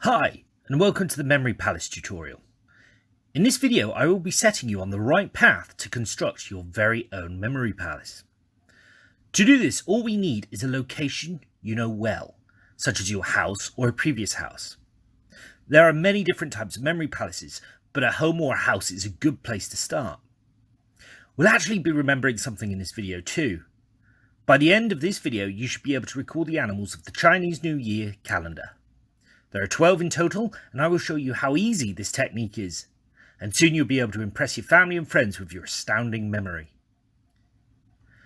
Hi, and welcome to the Memory Palace tutorial. In this video, I will be setting you on the right path to construct your very own memory palace. To do this, all we need is a location you know well, such as your house or a previous house. There are many different types of memory palaces, but a home or a house is a good place to start. We'll actually be remembering something in this video too. By the end of this video, you should be able to recall the animals of the Chinese New Year calendar. There are 12 in total, and I will show you how easy this technique is, and soon you'll be able to impress your family and friends with your astounding memory.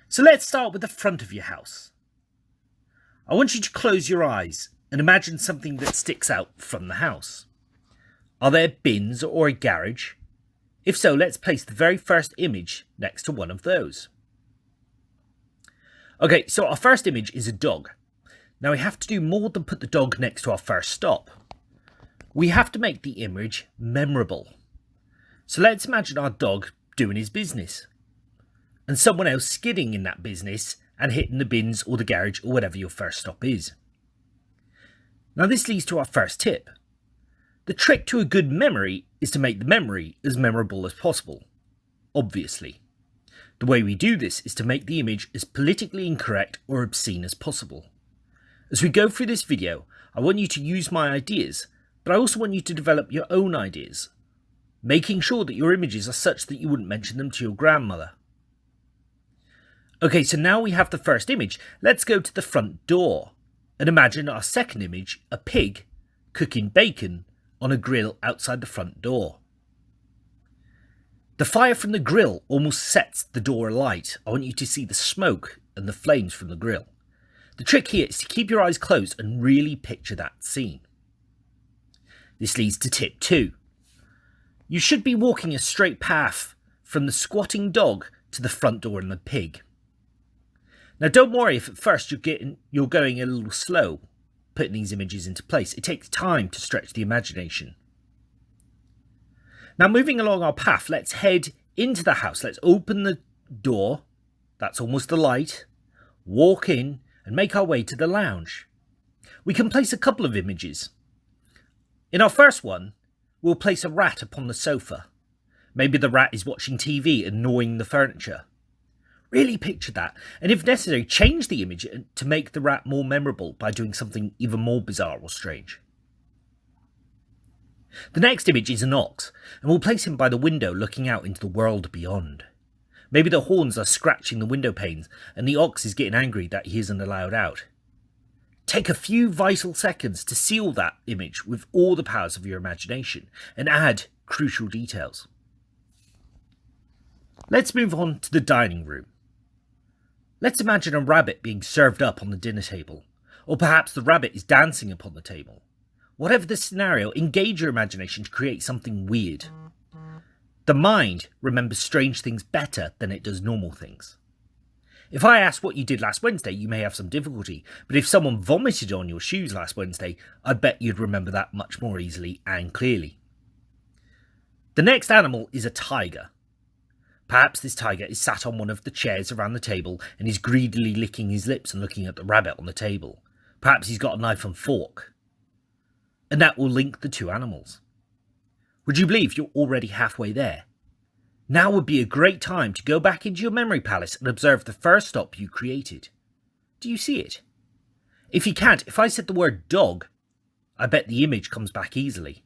So let's start with the front of your house. I want you to close your eyes and imagine something that sticks out from the house. Are there bins or a garage? If so, let's place the very first image next to one of those. Okay, so our first image is a dog. Now we have to do more than put the dog next to our first stop. We have to make the image memorable. So let's imagine our dog doing his business, and someone else skidding in that business and hitting the bins or the garage or whatever your first stop is. Now this leads to our first tip. The trick to a good memory is to make the memory as memorable as possible, obviously. The way we do this is to make the image as politically incorrect or obscene as possible. As we go through this video, I want you to use my ideas, but I also want you to develop your own ideas, making sure that your images are such that you wouldn't mention them to your grandmother. Okay, so now we have the first image, let's go to the front door and imagine our second image, a pig cooking bacon on a grill outside the front door. The fire from the grill almost sets the door alight. I want you to see the smoke and the flames from the grill. The trick here is to keep your eyes closed and really picture that scene. This leads to tip 2. You should be walking a straight path from the squatting dog to the front door and the pig. Now don't worry if at first you're going a little slow putting these images into place. It takes time to stretch the imagination. Now moving along our path, let's head into the house. Let's open the door, that's almost the light, walk in, and make our way to the lounge. We can place a couple of images. In our first one, we'll place a rat upon the sofa. Maybe the rat is watching TV and gnawing the furniture. Really picture that, and if necessary, change the image to make the rat more memorable by doing something even more bizarre or strange. The next image is an ox, and we'll place him by the window looking out into the world beyond. Maybe the horns are scratching the window panes and the ox is getting angry that he isn't allowed out. Take a few vital seconds to seal that image with all the powers of your imagination and add crucial details. Let's move on to the dining room. Let's imagine a rabbit being served up on the dinner table, or perhaps the rabbit is dancing upon the table. Whatever the scenario, engage your imagination to create something weird. The mind remembers strange things better than it does normal things. If I ask what you did last Wednesday, you may have some difficulty, but if someone vomited on your shoes last Wednesday, I'd bet you'd remember that much more easily and clearly. The next animal is a tiger. Perhaps this tiger is sat on one of the chairs around the table and is greedily licking his lips and looking at the rabbit on the table. Perhaps he's got a knife and fork. And that will link the two animals. Would you believe you're already halfway there? Now would be a great time to go back into your memory palace and observe the first stop you created. Do you see it? If you can't, if I said the word dog, I bet the image comes back easily.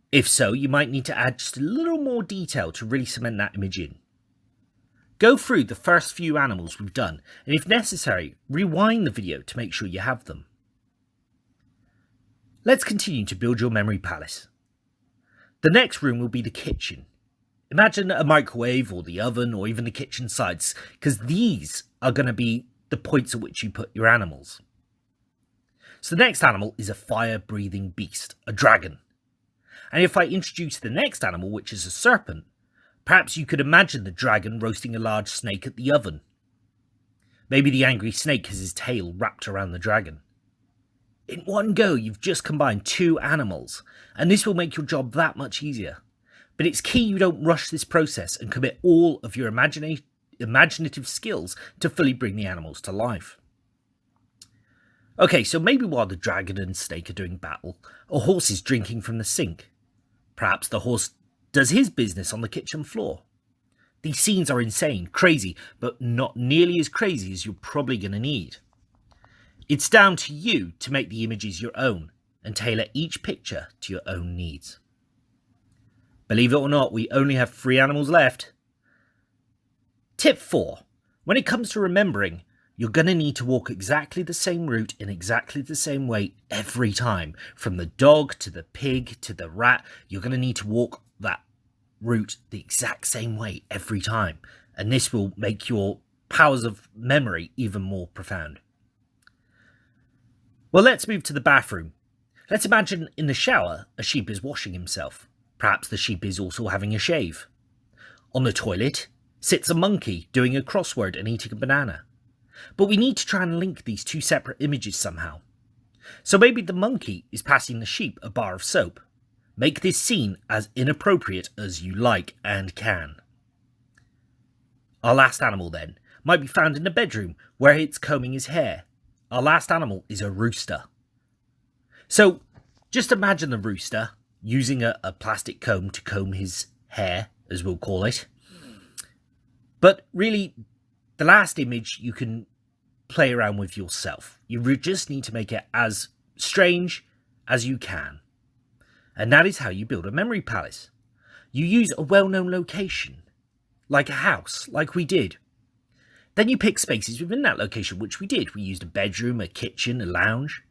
If so, you might need to add just a little more detail to really cement that image in. Go through the first few animals we've done, and if necessary, rewind the video to make sure you have them. Let's continue to build your memory palace. The next room will be the kitchen. Imagine a microwave or the oven or even the kitchen sides, because these are going to be the points at which you put your animals. So the next animal is a fire-breathing beast, a dragon. And if I introduce the next animal, which is a serpent, perhaps you could imagine the dragon roasting a large snake at the oven. Maybe the angry snake has his tail wrapped around the dragon. In one go, you've just combined two animals, and this will make your job that much easier. But it's key you don't rush this process and commit all of your imaginative skills to fully bring the animals to life. Okay, so maybe while the dragon and snake are doing battle, a horse is drinking from the sink. Perhaps the horse does his business on the kitchen floor. These scenes are insane, crazy, but not nearly as crazy as you're probably going to need. It's down to you to make the images your own and tailor each picture to your own needs. Believe it or not, we only have 3 animals left. Tip 4. When it comes to remembering, you're going to need to walk exactly the same route in exactly the same way every time. From the dog to the pig to the rat, you're going to need to walk that route the exact same way every time. And this will make your powers of memory even more profound. Well, let's move to the bathroom. Let's imagine in the shower, a sheep is washing himself. Perhaps the sheep is also having a shave. On the toilet sits a monkey doing a crossword and eating a banana. But we need to try and link these 2 separate images somehow. So maybe the monkey is passing the sheep a bar of soap. Make this scene as inappropriate as you like and can. Our last animal then might be found in the bedroom where it's combing his hair. Our last animal is a rooster. So just imagine the rooster using a plastic comb to comb his hair, as we'll call it. But really, the last image you can play around with yourself. You just need to make it as strange as you can. And that is how you build a memory palace. You use a well-known location, like a house, like we did. Then you pick spaces within that location, which we did. We used a bedroom, a kitchen, a lounge.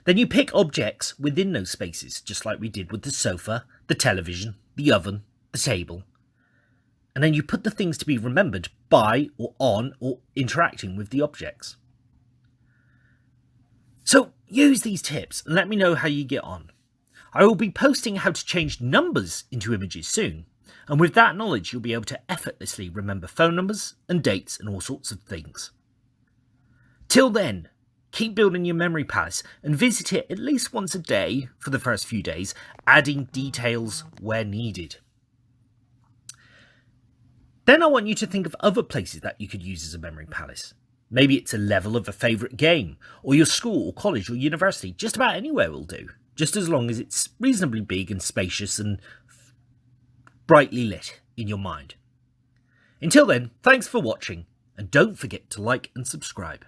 Then you pick objects within those spaces, just like we did with the sofa, the television, the oven, the table. And then you put the things to be remembered by or on or interacting with the objects. So use these tips and let me know how you get on. I will be posting how to change numbers into images soon, and with that knowledge you'll be able to effortlessly remember phone numbers and dates and all sorts of things. Till then, keep building your memory palace and visit it at least once a day for the first few days, adding details where needed. Then I want you to think of other places that you could use as a memory palace. Maybe it's a level of a favourite game, or your school or college or university. Just about anywhere will do, just as long as it's reasonably big and spacious and brightly lit in your mind. Until then, thanks for watching, and don't forget to like and subscribe.